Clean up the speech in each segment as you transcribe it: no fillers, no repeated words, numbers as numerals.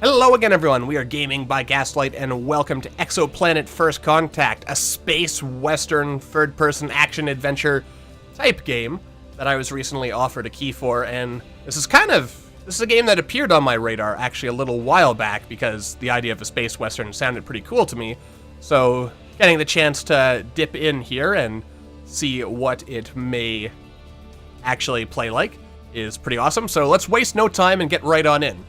Hello again, everyone. We are Gaming by Gaslight, and welcome to Exoplanet First Contact, a space western third-person action-adventure type game that I was recently offered a key for, and this is a game that appeared on my radar actually a little while back because the idea of a space western sounded pretty cool to me. So getting the chance to dip in here and see what it may actually play like is pretty awesome. So let's waste no time and get right on in.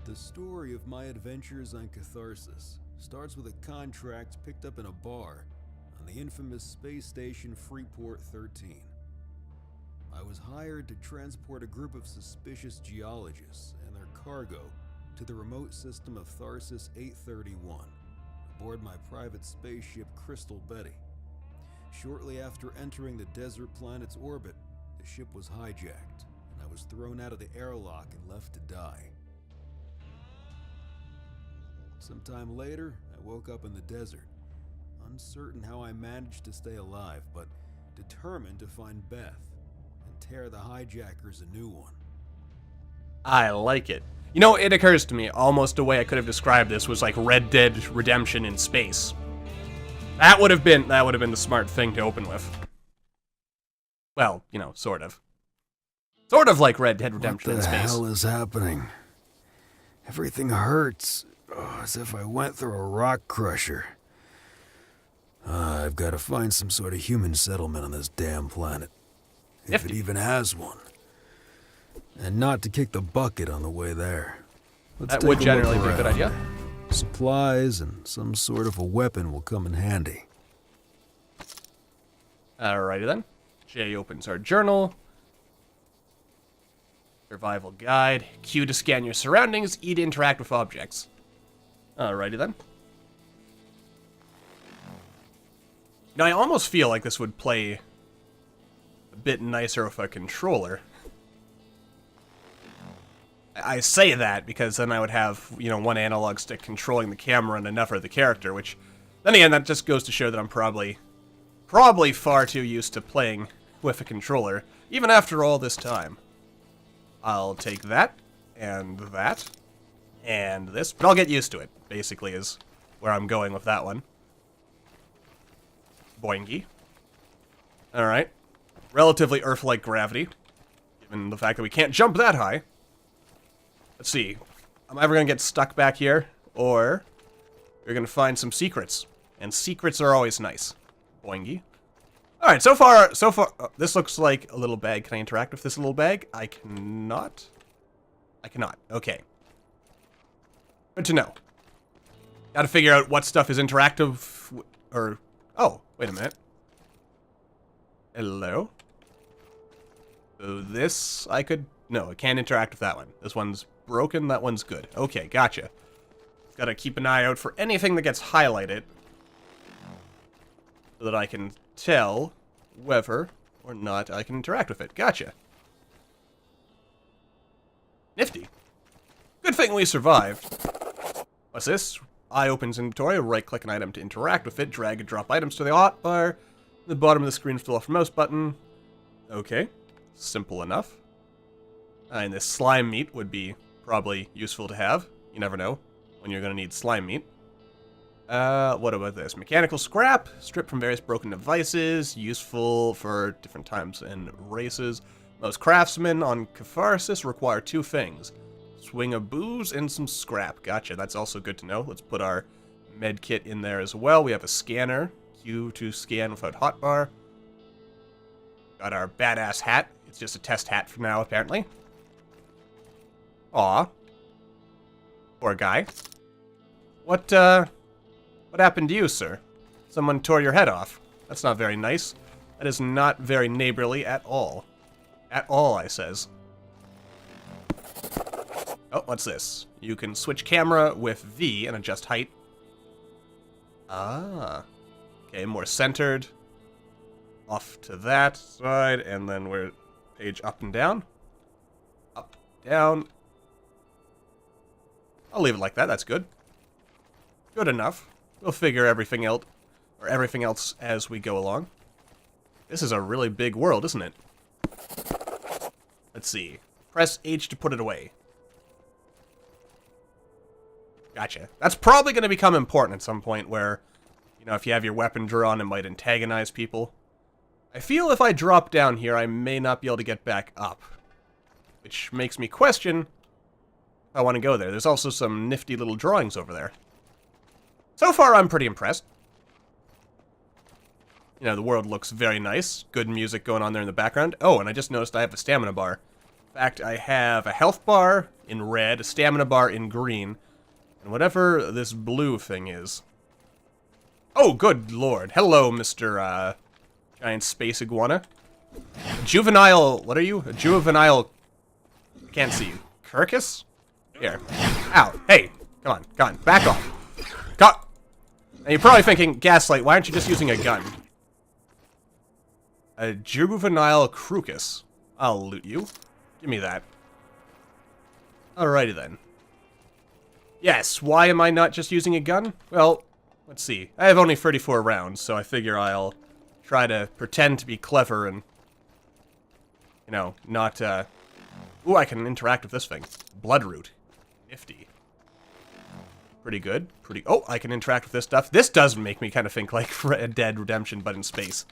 The story of my adventures on Catharsis starts with a contract picked up in a bar on the infamous space station Freeport 13. I was hired to transport a group of suspicious geologists and their cargo to the remote system of Tharsis 831 aboard my private spaceship Crystal Betty. Shortly after entering the desert planet's orbit, the ship was hijacked and I was thrown out of the airlock and left to die. Sometime later, I woke up in the desert, uncertain how I managed to stay alive, but determined to find Beth and tear the hijackers a new one. I like it. You know, it occurs to me, almost a way I could have described this was like Red Dead Redemption in space. That would have been the smart thing to open with. Well, you know, sort of. Sort of like Red Dead Redemption in space. What the hell is happening? Everything hurts. Oh, as if I went through a rock crusher. I've got to find some sort of human settlement on this damn planet. If it even has one. And not to kick the bucket on the way there. That would generally be a good idea. Supplies and some sort of a weapon will come in handy. Alrighty then. Jay opens our journal. Survival guide. Q to scan your surroundings. E to interact with objects. Alrighty then. Now, I almost feel like this would play a bit nicer with a controller. I say that because then I would have, you know, one analog stick controlling the camera and another of the character, which, then again, that just goes to show that I'm probably far too used to playing with a controller, even after all this time. I'll take that, and this, but I'll get used to it, basically, is where I'm going with that one. Boingy. Alright. Relatively Earth-like gravity, given the fact that we can't jump that high. Let's see. I'm either going to get stuck back here, or you're going to find some secrets. And secrets are always nice. Boingy. Alright, so far, this looks like a little bag. Can I interact with this little bag? I cannot. I cannot. Okay. Good to know. Gotta figure out what stuff is interactive, or... Oh, wait a minute. Hello? So this, I could... No, I can't interact with that one. This one's broken, that one's good. Okay, gotcha. Gotta keep an eye out for anything that gets highlighted, so that I can tell whether or not I can interact with it. Gotcha. Nifty. Good thing we survived. What's this? Eye opens inventory, right-click an item to interact with it, drag and drop items to the hotbar, the bottom of the screen with the left mouse button. Okay. Simple enough. And this slime meat would be probably useful to have. You never know when you're going to need slime meat. What about this? Mechanical scrap, stripped from various broken devices, useful for different times and races. Most craftsmen on Catharsis require two things. Swing of booze and some scrap. Gotcha, that's also good to know. Let's put our med kit in there as well. We have a scanner. Q to scan without hotbar. Got our badass hat. It's just a test hat for now, apparently. Aw. Poor guy. What happened to you, sir? Someone tore your head off. That's not very nice. That is not very neighborly at all. At all, I says. Oh, what's this? You can switch camera with V and adjust height. Ah. Okay, more centered. Off to that side, and then we're page up and down. Up, down. I'll leave it like that, that's good. Good enough. We'll figure everything else as we go along. This is a really big world, isn't it? Let's see. Press H to put it away. Gotcha. That's probably going to become important at some point where, you know, if you have your weapon drawn, it might antagonize people. I feel if I drop down here, I may not be able to get back up. Which makes me question if I want to go there. There's also some nifty little drawings over there. So far, I'm pretty impressed. You know, the world looks very nice. Good music going on there in the background. Oh, and I just noticed I have a stamina bar. In fact, I have a health bar in red, a stamina bar in green, and whatever this blue thing is. Oh, good lord. Hello, Mr. Giant Space Iguana. Juvenile... What are you? A juvenile... Can't see you. Kirkus? Here. Ow. Hey. Come on. Back off. Now you're probably thinking, Gaslight, why aren't you just using a gun? A juvenile Crocus. I'll loot you. Give me that. Alrighty then. Yes, why am I not just using a gun? Well, let's see. I have only 34 rounds, so I figure I'll try to pretend to be clever and, you know, not, Ooh, I can interact with this thing. Bloodroot. Nifty. Pretty good. Oh, I can interact with this stuff. This does make me kind of think like Red Dead Redemption, but in space.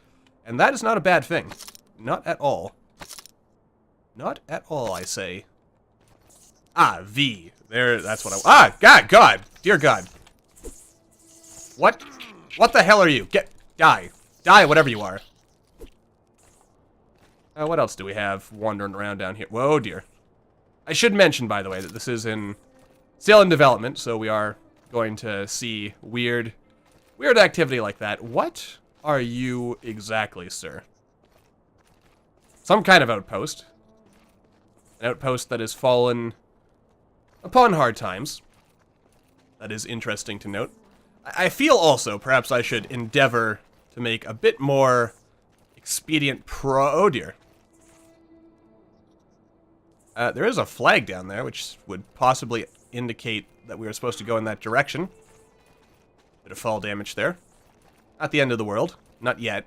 And that is not a bad thing. Not at all. Not at all, I say. Ah, V. There, that's what God! Dear God. What? What the hell are you? Die. Die, whatever you are. What else do we have wandering around down here? Whoa, dear. I should mention, by the way, that this is still in development, so we are going to see weird activity like that. What are you exactly, sir? Some kind of outpost. An outpost that has fallen upon hard times. That is interesting to note. I feel also, perhaps I should endeavor to make a bit more expedient oh dear. There is a flag down there, which would possibly indicate that we were supposed to go in that direction. Bit of fall damage there. Not the end of the world. Not yet.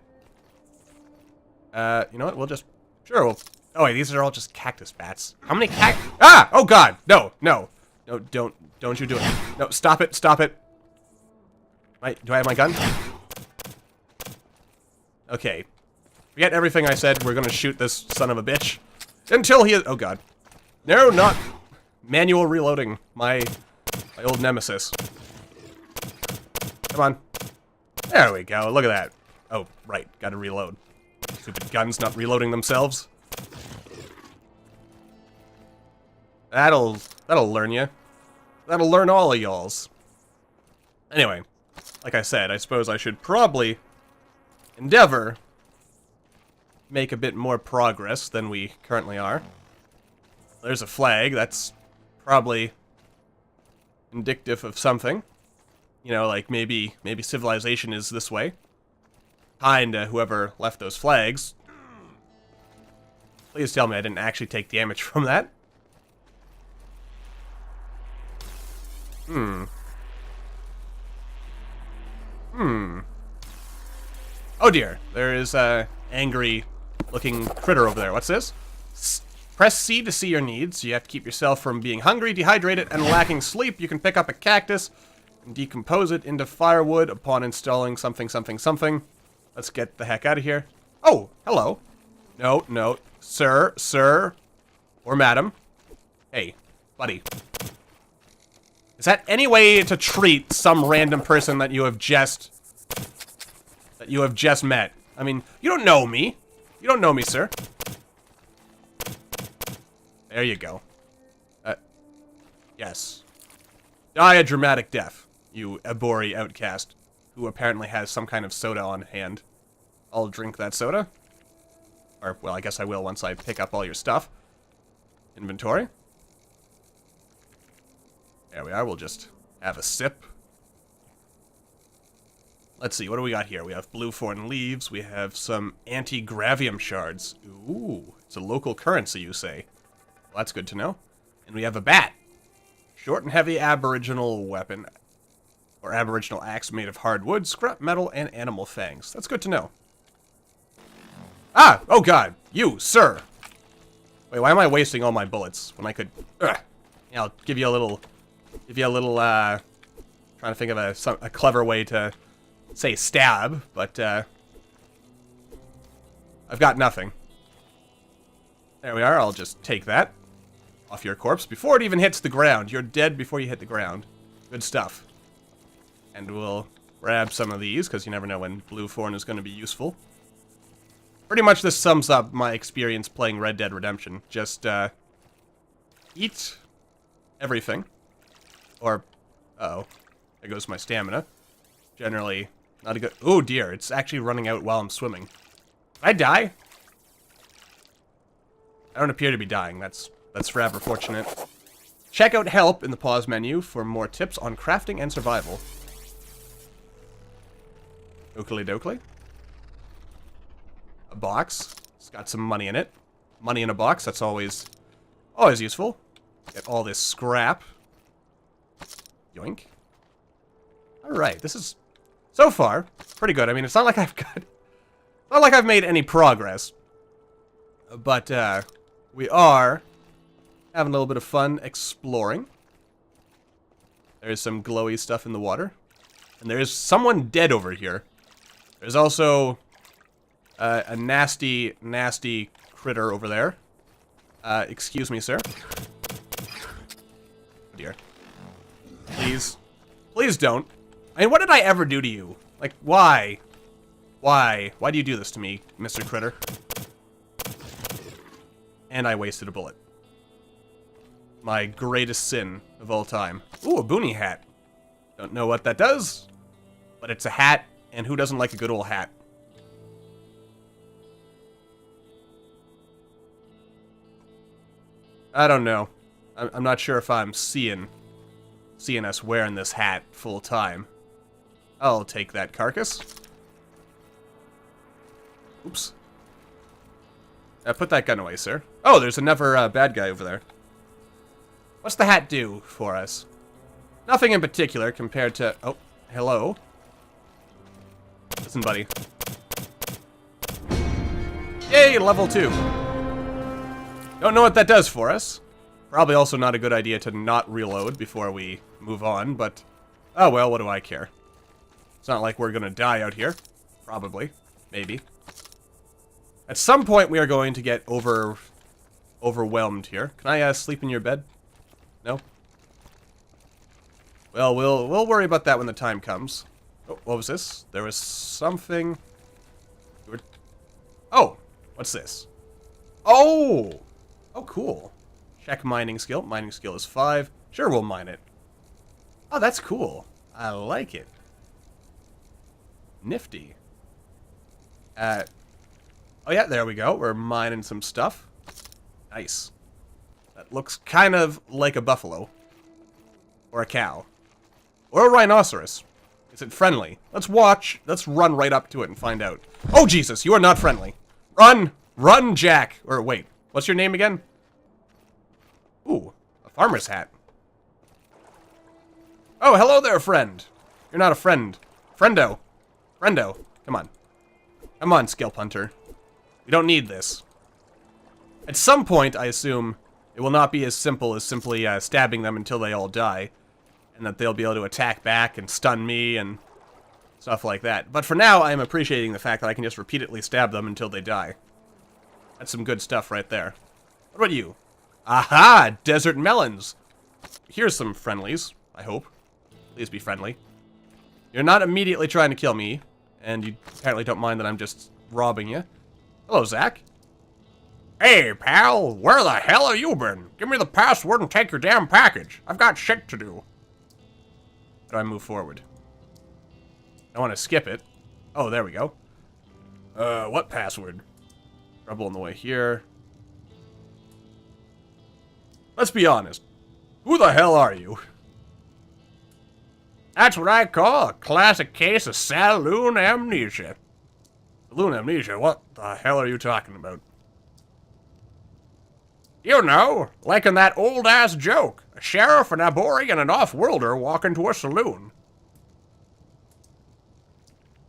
You know what? We'll just... Sure, we'll... Oh, wait, these are all just cactus bats. How many Ah! Oh, God! No, no. No, don't you do it. No, stop it, stop it. Do I have my gun? Okay. Forget everything I said. We're gonna shoot this son of a bitch. Until he... Oh, God. No, not... Manual reloading. My old nemesis. Come on. There we go. Look at that. Oh, right. Gotta reload. Stupid guns not reloading themselves. That'll learn you. That'll learn all of y'alls. Anyway, like I said, I suppose I should probably endeavor make a bit more progress than we currently are. There's a flag. That's probably indicative of something. You know, like maybe civilization is this way. Kind to whoever left those flags. Please tell me I didn't actually take damage from that. Oh dear, there is a angry-looking critter over there. What's this? Press C to see your needs. You have to keep yourself from being hungry, dehydrated, and lacking sleep. You can pick up a cactus and decompose it into firewood upon installing something, something, something. Let's get the heck out of here. Oh, hello. No, no. Sir, or madam. Hey, buddy. Is that any way to treat some random person that you have just met? I mean, you don't know me. You don't know me, sir. There you go. Yes. Die a dramatic death, you Ebori outcast, who apparently has some kind of soda on hand. I'll drink that soda. Or, well, I guess I will once I pick up all your stuff. Inventory. There we are, we'll just have a sip. Let's see, what do we got here? We have blue thorn leaves, we have some anti-gravium shards. Ooh, it's a local currency, you say. Well, that's good to know. And we have a bat. Short and heavy aboriginal weapon. Or aboriginal axe made of hard wood, scrap metal, and animal fangs. That's good to know. Ah! Oh god! You, sir! Wait, why am I wasting all my bullets when I could... Ugh. Yeah, I'll give you a little give you a little, trying to think of a clever way to say stab, but, I've got nothing. There we are, I'll just take that off your corpse before it even hits the ground. You're dead before you hit the ground. Good stuff. And we'll grab some of these, because you never know when blue thorn is going to be useful. Pretty much this sums up my experience playing Red Dead Redemption. Just, eat everything. Or, uh-oh, there goes my stamina. Generally, not a good... Oh dear, it's actually running out while I'm swimming. Did I die? I don't appear to be dying. That's rather fortunate. Check out help in the pause menu for more tips on crafting and survival. Oakley dokley. A box. It's got some money in it. Money in a box, that's always useful. Get all this scrap. Yoink. Alright, this is, so far, pretty good. I mean, it's not like I've made any progress. But, we are having a little bit of fun exploring. There's some glowy stuff in the water. And there's someone dead over here. There's also a nasty, nasty critter over there. Excuse me, sir. Oh dear. Please. Please don't. I mean, what did I ever do to you? Like, why? Why? Why do you do this to me, Mr. Critter? And I wasted a bullet. My greatest sin of all time. Ooh, a boonie hat. Don't know what that does, but it's a hat, and who doesn't like a good old hat? I don't know. I'm not sure if I'm seeing us wearing this hat full time. I'll take that carcass. Oops. Put that gun away, sir. Oh, there's another bad guy over there. What's the hat do for us? Nothing in particular compared to... Oh, hello. Listen, buddy. Yay, level 2. Don't know what that does for us. Probably also not a good idea to not reload before we move on, but... Oh, well, what do I care? It's not like we're gonna die out here. Probably. Maybe. At some point, we are going to get overwhelmed here. Can I sleep in your bed? No? Well, we'll worry about that when the time comes. Oh, what was this? There was something... Oh! What's this? Oh! Oh, cool. Check mining skill. Mining skill is 5. Sure, we'll mine it. Oh, that's cool. I like it. Nifty. Oh yeah, there we go. We're mining some stuff. Nice. That looks kind of like a buffalo. Or a cow. Or a rhinoceros. Is it friendly? Let's watch. Let's run right up to it and find out. Oh, Jesus, you are not friendly. Run! Run, Jack! Or wait, what's your name again? Ooh, a farmer's hat. Oh, hello there, friend. You're not a friend. Friendo. Friendo. Come on. Come on, Scalp Hunter. We don't need this. At some point, I assume, it will not be as simple as simply stabbing them until they all die. And that they'll be able to attack back and stun me and stuff like that. But for now, I am appreciating the fact that I can just repeatedly stab them until they die. That's some good stuff right there. What about you? Aha! Desert melons! Here's some friendlies, I hope. Please be friendly. You're not immediately trying to kill me, and you apparently don't mind that I'm just robbing you. Hello, Zach. Hey, pal, where the hell have you been? Give me the password and take your damn package. I've got shit to do. How do I move forward? I want to skip it. Oh, there we go. What password? Trouble on the way here. Let's be honest. Who the hell are you? That's what I call a classic case of saloon amnesia. Saloon amnesia? What the hell are you talking about? You know, like in that old-ass joke. A sheriff, an Abori, and an off-worlder walk into a saloon.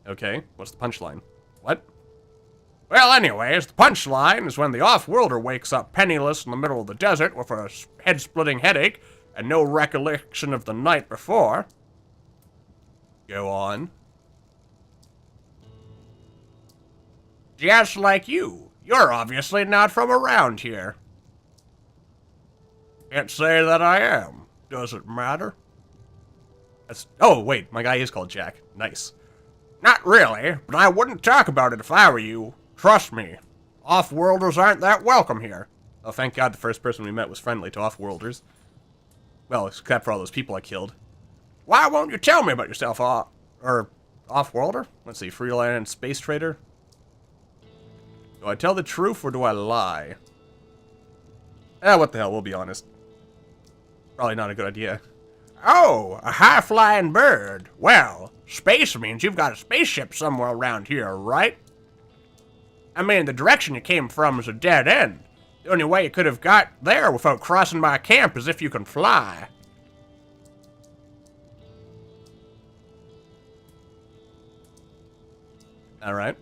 Okay, what's the punchline? What? Well, anyways, the punchline is when the off-worlder wakes up penniless in the middle of the desert with a head-splitting headache, and no recollection of the night before. Go on. Just like you, you're obviously not from around here. Can't say that I am. Does it matter? Oh, wait, my guy is called Jack. Nice. Not really, but I wouldn't talk about it if I were you. Trust me. Off-worlders aren't that welcome here. Oh, thank God the first person we met was friendly to off-worlders. Well, except for all those people I killed. Why won't you tell me about yourself, Off-worlder? Let's see, freelance space trader? Do I tell the truth or do I lie? What the hell, we'll be honest. Probably not a good idea. Oh, a high-flying bird. Well, space means you've got a spaceship somewhere around here, right? I mean, the direction you came from is a dead end. The only way you could have got there without crossing my camp is if you can fly. Alright.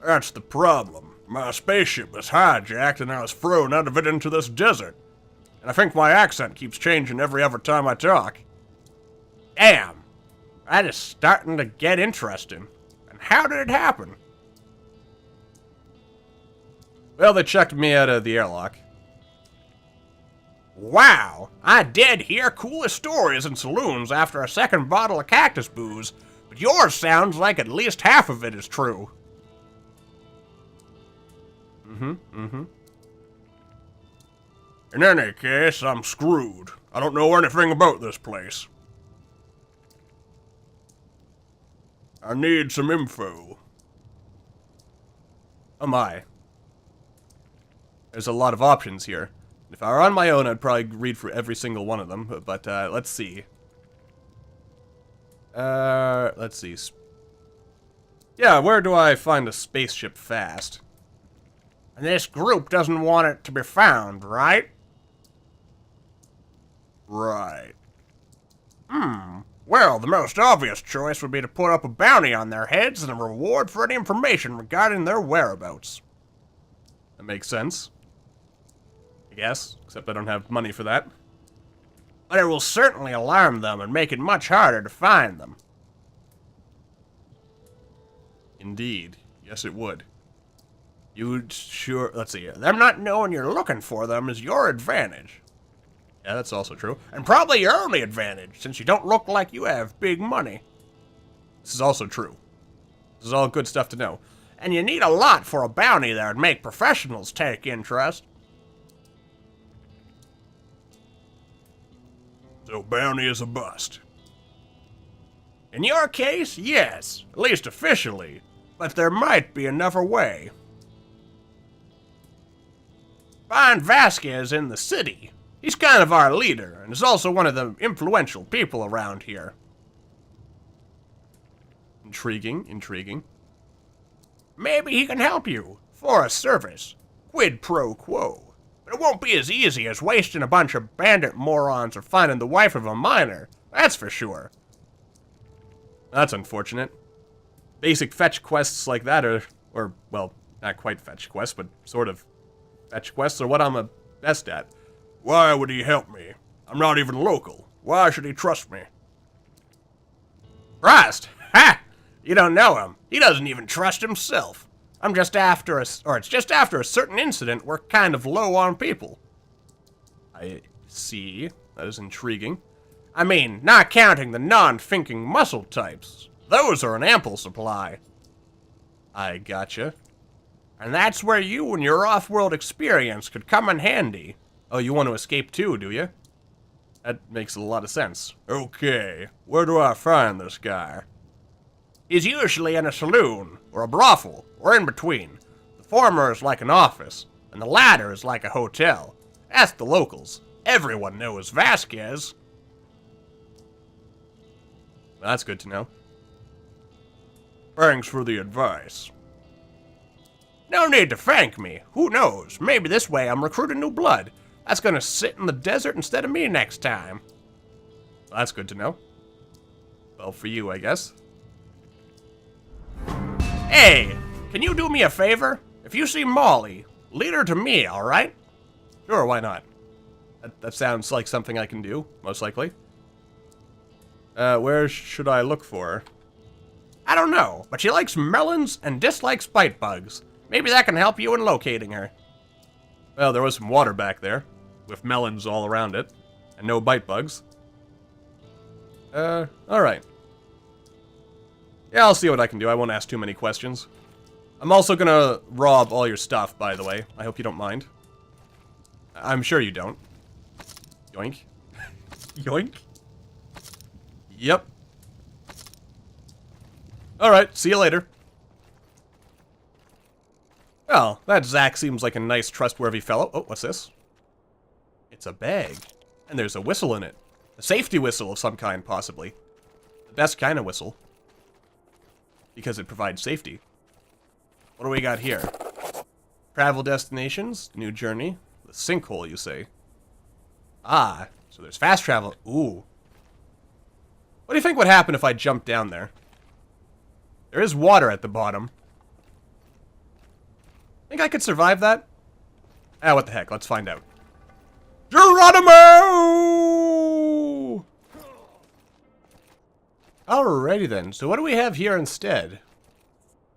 That's the problem. My spaceship was hijacked and I was thrown out of it into this desert. And I think my accent keeps changing every other time I talk. Damn. That is starting to get interesting. And how did it happen? Well, they checked me out of the airlock. Wow, I did hear cooler stories in saloons after a second bottle of cactus booze, but yours sounds like at least half of it is true. In any case, I'm screwed. I don't know anything about this place. I need some info. Oh my. There's a lot of options here. If I were on my own, I'd probably read through every single one of them, but let's see. Let's see. Yeah, where do I find a spaceship fast? And this group doesn't want it to be found, right? Right. Well, the most obvious choice would be to put up a bounty on their heads and a reward for any information regarding their whereabouts. That makes sense. I guess, except I don't have money for that. But it will certainly alarm them and make it much harder to find them. Indeed. Yes, it would. You'd sure... Let's see. Them not knowing you're looking for them is your advantage. Yeah, that's also true. And probably your only advantage, since you don't look like you have big money. This is also true. This is all good stuff to know. And you need a lot for a bounty that would make professionals take interest. So bounty is a bust. In your case, yes, at least officially. But there might be another way. Find Vasquez in the city. He's kind of our leader, and is also one of the influential people around here. Intriguing, intriguing. Maybe he can help you, for a service. Quid pro quo. But it won't be as easy as wasting a bunch of bandit morons or finding the wife of a miner, that's for sure. That's unfortunate. Basic fetch quests like that or well, not quite fetch quests, but sort of fetch quests are what I'm best at. Why would he help me? I'm not even local. Why should he trust me? Trust? Ha! You don't know him. He doesn't even trust himself. It's just after a certain incident we're kind of low on people. I see. That is intriguing. I mean, not counting the non-thinking muscle types. Those are an ample supply. I gotcha. And that's where you and your off-world experience could come in handy. Oh, you want to escape too, do you? That makes a lot of sense. Okay, where do I find this guy? He's usually in a saloon, or a brothel, or in between. The former is like an office, and the latter is like a hotel. Ask the locals. Everyone knows Vasquez. That's good to know. Thanks for the advice. No need to thank me. Who knows? Maybe this way I'm recruiting new blood. That's gonna sit in the desert instead of me next time. That's good to know. Well, for you, I guess. Hey, can you do me a favor? If you see Molly, lead her to me, alright? Sure, why not? That sounds like something I can do, most likely. Where should I look for her? I don't know, but she likes melons and dislikes bite bugs. Maybe that can help you in locating her. Well, there was some water back there, with melons all around it, and no bite bugs. Alright. Yeah, I'll see what I can do. I won't ask too many questions. I'm also gonna rob all your stuff, by the way. I hope you don't mind. I'm sure you don't. Yoink. Yoink. Yep. Alright, see you later. Well, that Zach seems like a nice, trustworthy fellow. Oh, what's this? It's a bag. And there's a whistle in it. A safety whistle of some kind, possibly. The best kind of whistle. Because it provides safety. What do we got here? Travel destinations, new journey. The sinkhole, you say? Ah, so there's fast travel. Ooh. What do you think would happen if I jumped down there? There is water at the bottom. Think I could survive that? Ah, what the heck, let's find out. Geronimo! Alrighty then, so what do we have here instead?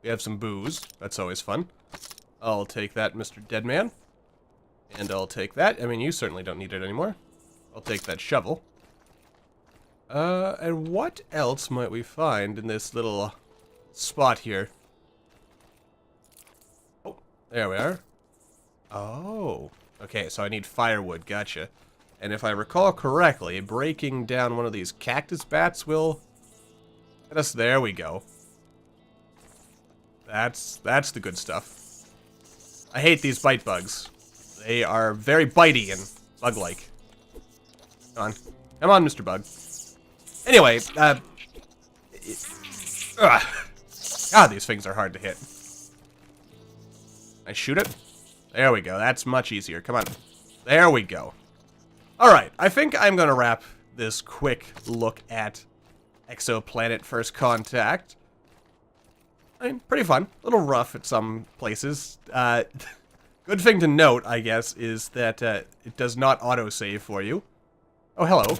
We have some booze. That's always fun. I'll take that, Mr. Deadman. And I'll take that. I mean, you certainly don't need it anymore. I'll take that shovel. And what else might we find in this little spot here? Oh, there we are. Oh. Okay, so I need firewood. Gotcha. And if I recall correctly, breaking down one of these cactus bats will get us. There we go. That's the good stuff. I hate these bite bugs. They are very bitey and bug-like. Come on. Come on, Mr. Bug. Anyway, God, these things are hard to hit. I shoot it? There we go. That's much easier. Come on. There we go. Alright, I think I'm gonna wrap this quick look at Exoplanet First Contact. I mean, pretty fun. A little rough at some places. Good thing to note, I guess, is that it does not autosave for you. Oh, hello.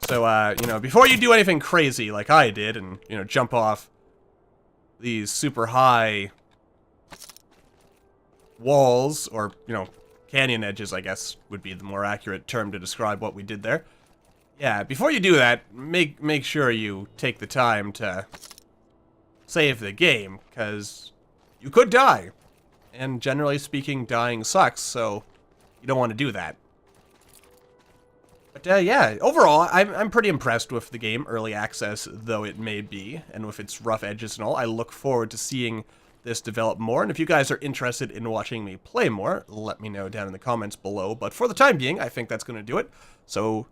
So, you know, before you do anything crazy like I did and, you know, jump off these super high walls, or, you know, canyon edges, I guess, would be the more accurate term to describe what we did there. Yeah, before you do that, make sure you take the time to save the game, because you could die. And generally speaking, dying sucks, so you don't want to do that. But yeah, overall, I'm pretty impressed with the game, early access though it may be, and with its rough edges and all. I look forward to seeing this develop more, and if you guys are interested in watching me play more, let me know down in the comments below. But for the time being, I think that's going to do it. So,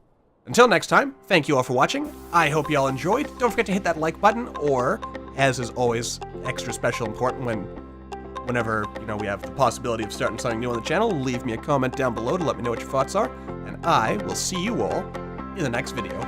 until next time, thank you all for watching. I hope you all enjoyed. Don't forget to hit that like button, or, as is always extra special important whenever, you know, we have the possibility of starting something new on the channel, leave me a comment down below to let me know what your thoughts are, and I will see you all in the next video.